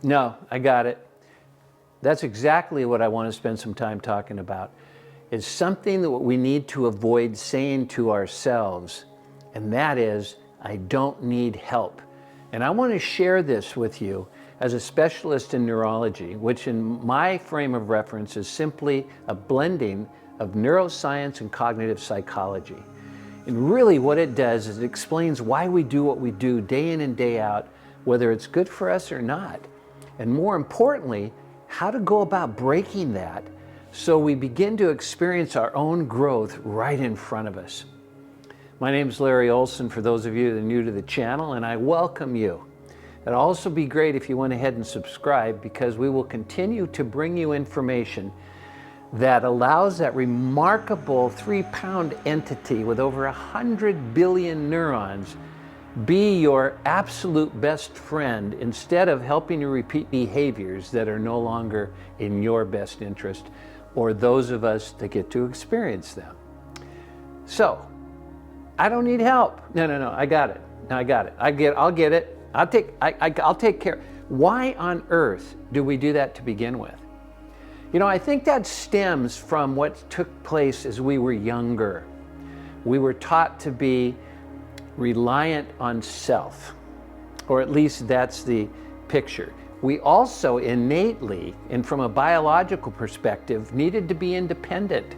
No, I got it. That's exactly what I want to spend some time talking about. It's something that we need to avoid saying to ourselves, and that is, I don't need help. And I want to share this with you as a specialist in neurology, which in my frame of reference is simply a blending of neuroscience and cognitive psychology. And really what it does is it explains why we do what we do day in and day out, whether it's good for us or not. And more importantly, how to go about breaking that so we begin to experience our own growth right in front of us. My name is Larry Olsen, for those of you that are new to the channel, and I welcome you. It'd also be great if you went ahead and subscribe, because we will continue to bring you information that allows that remarkable 3-pound entity with over 100 billion neurons be your absolute best friend, instead of helping you repeat behaviors that are no longer in your best interest or those of us that get to experience them. So, I don't need help. No, I got it. No, I got it. I'll get it. I'll take care. Why on earth do we do that to begin with? You know, I think that stems from what took place as we were younger. We were taught to be reliant on self, or at least that's the picture. We also innately, and from a biological perspective, needed to be independent.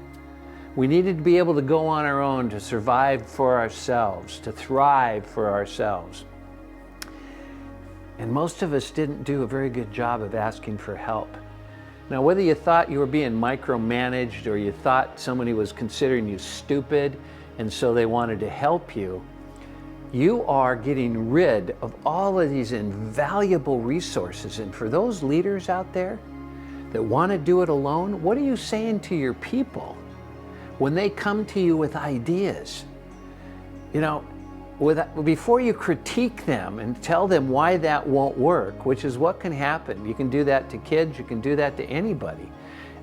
We needed to be able to go on our own, to survive for ourselves, to thrive for ourselves. And most of us didn't do a very good job of asking for help. Now, whether you thought you were being micromanaged, or you thought somebody was considering you stupid and so they wanted to help you, you are getting rid of all of these invaluable resources. And for those leaders out there that want to do it alone, what are you saying to your people when they come to you with ideas? You know, before you critique them and tell them why that won't work, which is what can happen. You can do that to kids, you can do that to anybody,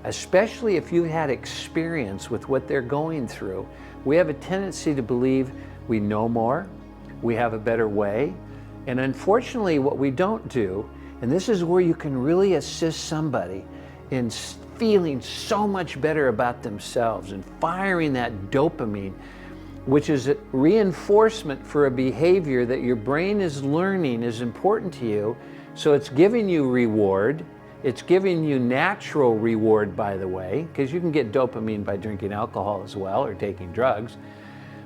especially if you've had experience with what they're going through. We have a tendency to believe we know more, we have a better way, and unfortunately what we don't do, and this is where you can really assist somebody in feeling so much better about themselves and firing that dopamine, which is a reinforcement for a behavior that your brain is learning is important to you. So it's giving you reward. It's giving you natural reward, by the way, because you can get dopamine by drinking alcohol as well, or taking drugs.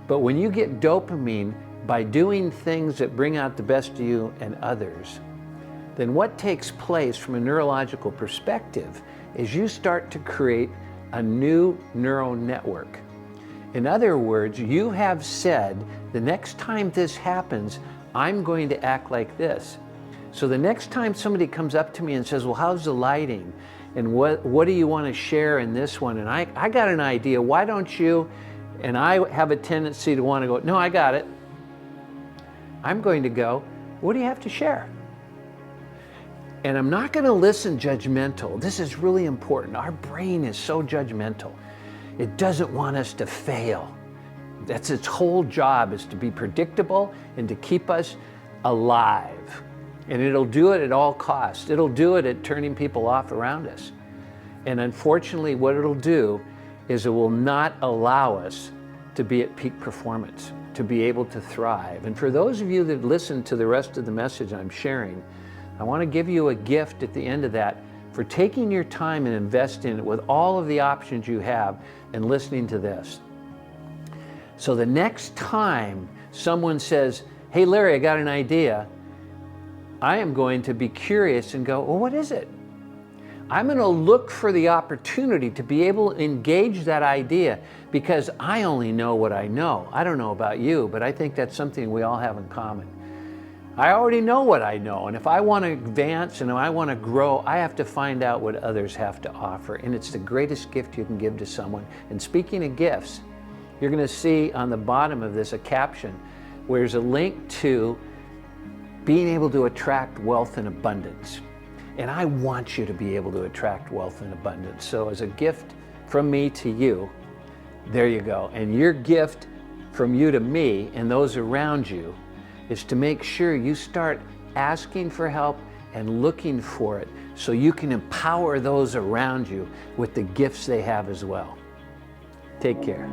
But when you get dopamine by doing things that bring out the best of you and others, then what takes place from a neurological perspective is you start to create a new neural network. In other words, you have said, the next time this happens, I'm going to act like this. So the next time somebody comes up to me and says, well, how's the lighting? And what do you want to share in this one? And I got an idea, why don't you? And I have a tendency to want to go, no, I got it. I'm going to go, what do you have to share? And I'm not going to listen judgmental. This is really important. Our brain is so judgmental. It doesn't want us to fail. That's its whole job, is to be predictable and to keep us alive. And it'll do it at all costs. It'll do it at turning people off around us. And unfortunately, what it'll do is it will not allow us to be at peak performance, to be able to thrive. And for those of you that listen to the rest of the message I'm sharing, I want to give you a gift at the end of that for taking your time and investing it with all of the options you have and listening to this. So the next time someone says, hey Larry, I got an idea, I am going to be curious and go, well, what is it? I'm going to look for the opportunity to be able to engage that idea, because I only know what I know. I don't know about you, but I think that's something we all have in common. I already know what I know, and if I want to advance and if I want to grow, I have to find out what others have to offer, and it's the greatest gift you can give to someone. And speaking of gifts, you're going to see on the bottom of this a caption where there's a link to being able to attract wealth and abundance. And I want you to be able to attract wealth and abundance. So as a gift from me to you, there you go. And your gift from you to me and those around you is to make sure you start asking for help and looking for it so you can empower those around you with the gifts they have as well. Take care.